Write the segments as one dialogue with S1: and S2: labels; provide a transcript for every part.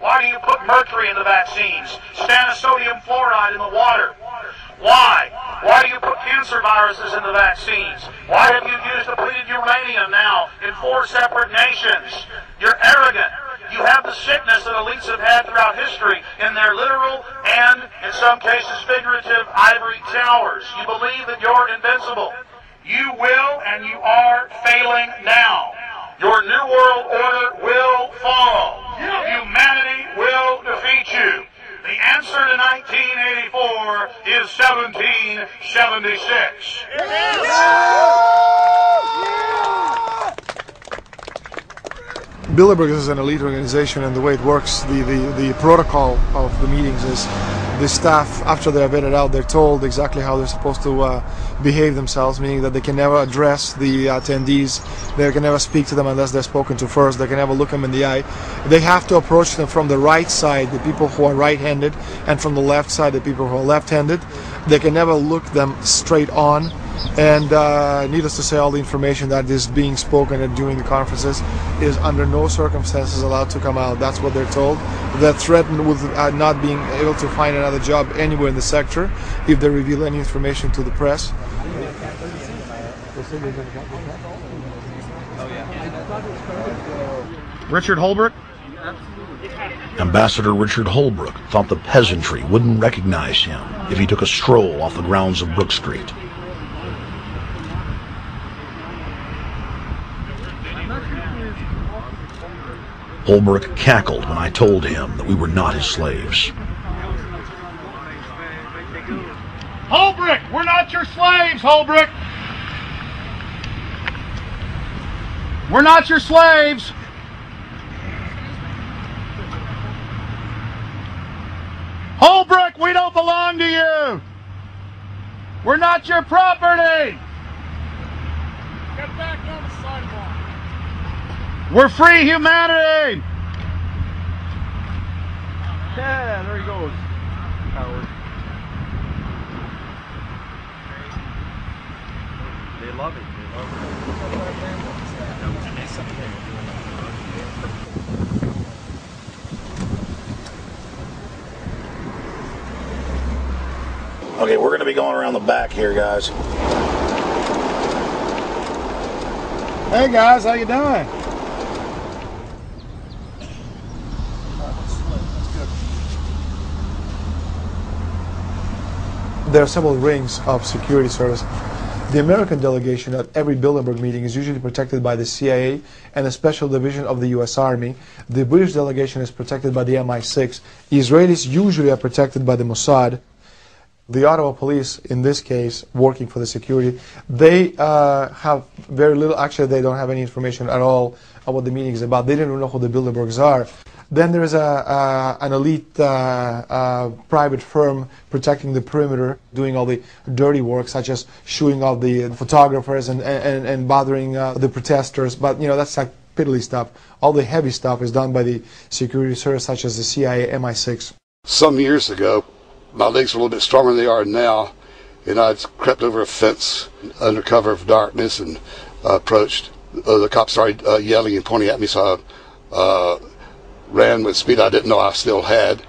S1: Why do you put mercury in the vaccines? Sodium fluoride in the water? Why? Why do you put cancer viruses in the vaccines? Why have you used depleted uranium now in 4 separate nations? You're arrogant. You have the sickness that elites have had throughout history in their literal and, in some cases, figurative ivory towers. You believe that you're invincible. You will and you are failing now. Your New World Order will fall. Humanity will defeat you. The answer to 1984 is 1776.
S2: Bilderberg is an elite organization, and the way it works, the protocol of the meetings is the staff, after they're vetted out, they're told exactly how they're supposed to behave themselves, meaning that they can never address the attendees, they can never speak to them unless they're spoken to first, they can never look them in the eye. They have to approach them from the right side, the people who are right-handed, and from the left side, the people who are left-handed. They can never look them straight on. And needless to say, all the information that is being spoken during the conferences is under no circumstances allowed to come out. That's what they're told. They're threatened with not being able to find another job anywhere in the sector if they reveal any information to the press.
S3: Richard Holbrooke?
S4: Ambassador Richard Holbrooke thought the peasantry wouldn't recognize him if he took a stroll off the grounds of Brook Street. Holbrooke cackled when I told him that we were not his slaves.
S3: Holbrooke, we're not your slaves, Holbrooke! We're not your slaves! Holbrooke, we don't belong to you! We're not your property! Get back on the sidewalk! We're free humanity! Yeah, there he goes. Howard. They love it. They love it.
S4: Okay, we're going to be going around the back here, guys.
S3: Hey guys, how you doing?
S2: There are several rings of security service. The American delegation at every Bilderberg meeting is usually protected by the CIA and a special division of the U.S. Army. The British delegation is protected by the MI6. Israelis usually are protected by the Mossad. The Ottawa police, in this case, working for the security, they have very little, actually they don't have any information at all on what the meeting is about. They didn't know who the Bilderbergs are. Then there is an elite private firm protecting the perimeter, doing all the dirty work, such as shooing off the photographers and bothering the protesters. But, you know, that's like piddly stuff. All the heavy stuff is done by the security service, such as the CIA, MI6.
S5: Some years ago, my legs were a little bit stronger than they are now, and I'd crept over a fence under cover of darkness and approached. The cops started yelling and pointing at me, so I ran with speed I didn't know I still had,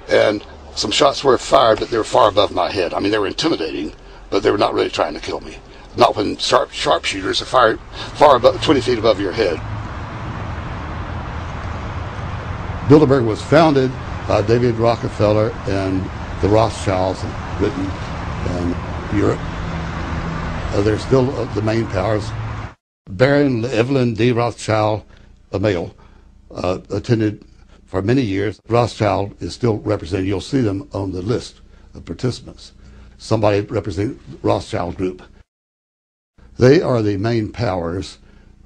S5: and some shots were fired, but they were far above my head. I mean, they were intimidating, but they were not really trying to kill me. Not when sharpshooters are fired far above, 20 feet above your head. Bilderberg was founded by David Rockefeller and the Rothschilds in Britain and Europe. They're still the main powers. Baron Evelyn D. Rothschild, a male, attended for many years. Rothschild is still represented. You'll see them on the list of participants. Somebody representing Rothschild Group. They are the main powers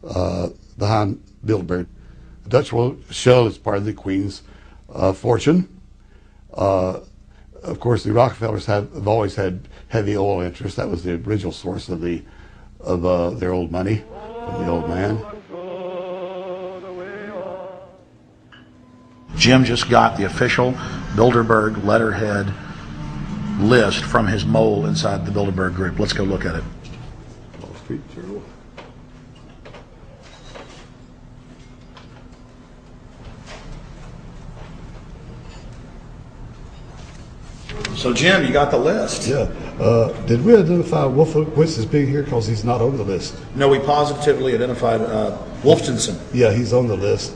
S5: behind Bilderberg. The Dutch Shell is part of the Queen's fortune. Of course, the Rockefellers have always had heavy oil interests. That was the original source of their old money from the old man.
S4: Jim just got the official Bilderberg letterhead list from his mole inside the Bilderberg group. Let's go look at it.
S5: Wall Street Journal.
S4: So, Jim, you got the list.
S5: Yeah. Did we identify Wolfowitz as being here because he's not on the list?
S4: No, we positively identified Wolfenson.
S5: Yeah, he's on the list.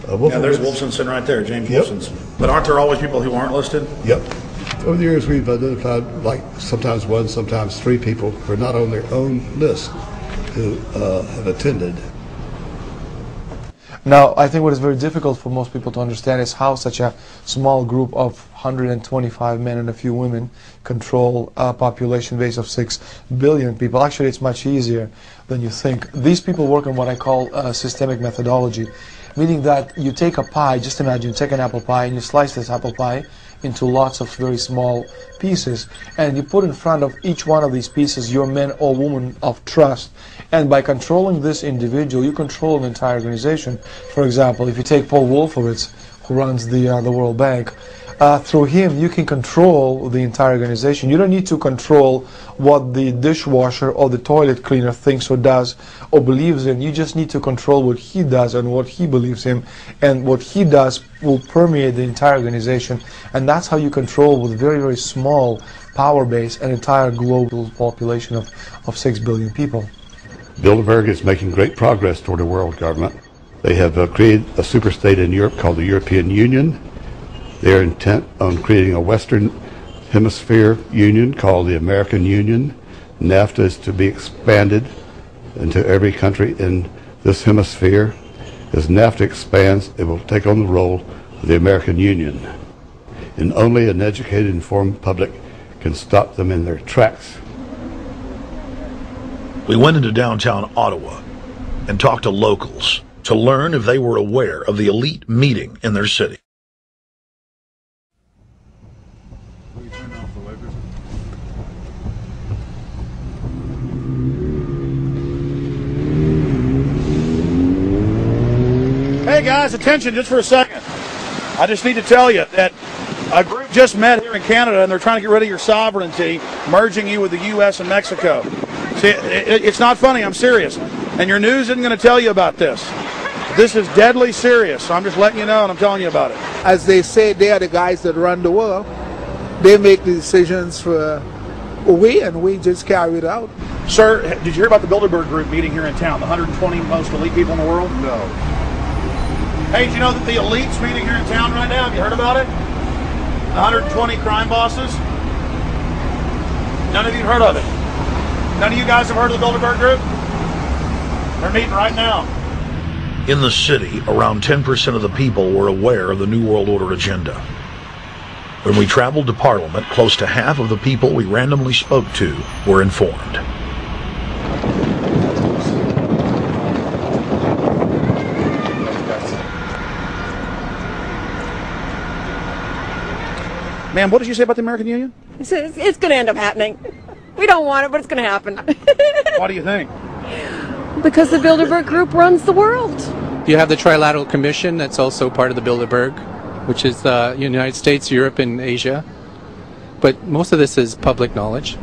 S4: Yeah, there's Wolfenson right there, James Wolfenson. But aren't there always people who aren't listed?
S5: Yep. Over the years, we've identified like sometimes one, sometimes three people who are not on their own list who have attended.
S2: Now, I think what is very difficult for most people to understand is how such a small group of 125 men and a few women control a population base of 6 billion people. Actually, it's much easier than you think. These people work on what I call systemic methodology, meaning that you take a pie, just imagine you take an apple pie and you slice this apple pie into lots of very small pieces, and you put in front of each one of these pieces your men or women of trust, and by controlling this individual you control an entire organization. For example, if you take Paul Wolfowitz, who runs the World Bank, through him you can control the entire organization. You don't need to control what the dishwasher or the toilet cleaner thinks or does or believes in. You just need to control what he does and what he believes in, and what he does will permeate the entire organization, and that's how you control with very, very small power base an entire global population of 6 billion people.
S5: Bilderberg is making great progress toward a world government. They have created a superstate in Europe called the European Union. They are intent on creating a Western Hemisphere Union called the American Union. NAFTA is to be expanded into every country in this hemisphere. As NAFTA expands, it will take on the role of the American Union. And only an educated, informed public can stop them in their tracks.
S4: We went into downtown Ottawa and talked to locals to learn if they were aware of the elite meeting in their city.
S3: Hey guys, attention just for a second. I just need to tell you that a group just met here in Canada and they're trying to get rid of your sovereignty, merging you with the U.S. and Mexico. See, it's not funny, I'm serious. And your news isn't going to tell you about this. This is deadly serious, so I'm just letting you know and I'm telling you about it.
S6: As they say, they are the guys that run the world. They make the decisions for and we just carry it out.
S3: Sir, did you hear about the Bilderberg Group meeting here in town, the 120 most elite people in the world?
S5: No.
S3: Hey, did you know that the elite's meeting here in town right now? Have you heard about it? 120 crime bosses? None of you heard of it? None of you guys have heard of the Bilderberg Group? They're meeting right now.
S4: In the city, around 10% of the people were aware of the New World Order agenda. When we traveled to Parliament, close to half of the people we randomly spoke to were informed.
S3: Ma'am, what did you say about the American Union?
S7: It's going to end up happening. We don't want it, but it's going to happen.
S3: Why do you think?
S7: Because the Bilderberg Group runs the world.
S8: You have the Trilateral Commission that's also part of the Bilderberg, which is the United States, Europe, and Asia. But most of this is public knowledge.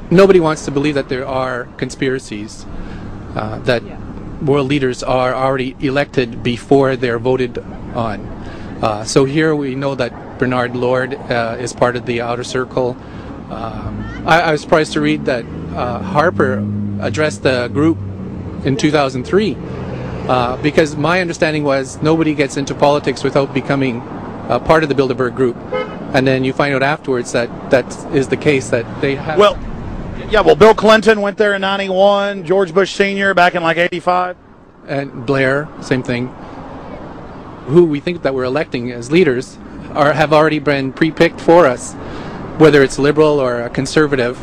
S8: Nobody wants to believe that there are conspiracies, that world leaders are already elected before they're voted on. So here we know that Bernard Lord is part of the outer circle. I was surprised to read that Harper addressed the group in 2003 because my understanding was nobody gets into politics without becoming part of the Bilderberg Group, and then you find out afterwards that that is the case, that they have.
S3: Well, Bill Clinton went there in '91, George Bush Sr. back in like '85.
S8: And Blair, same thing, who we think that we're electing as leaders have already been pre-picked for us, whether it's liberal or a conservative.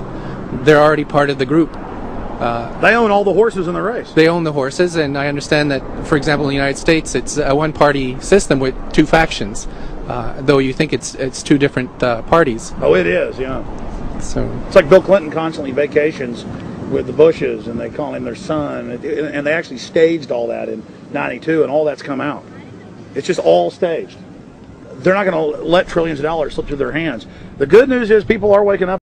S8: They're already part of the group.
S3: They own all the horses in the race.
S8: They own the horses, and I understand that, for example, in the United States, it's a one-party system with two factions, though you think it's two different parties.
S3: Oh, it is, yeah.
S8: So
S3: it's like Bill Clinton constantly vacations with the Bushes, and they call him their son, and they actually staged all that in '92, and all that's come out. It's just all staged. They're not going to let trillions of dollars slip through their hands. The good news is people are waking up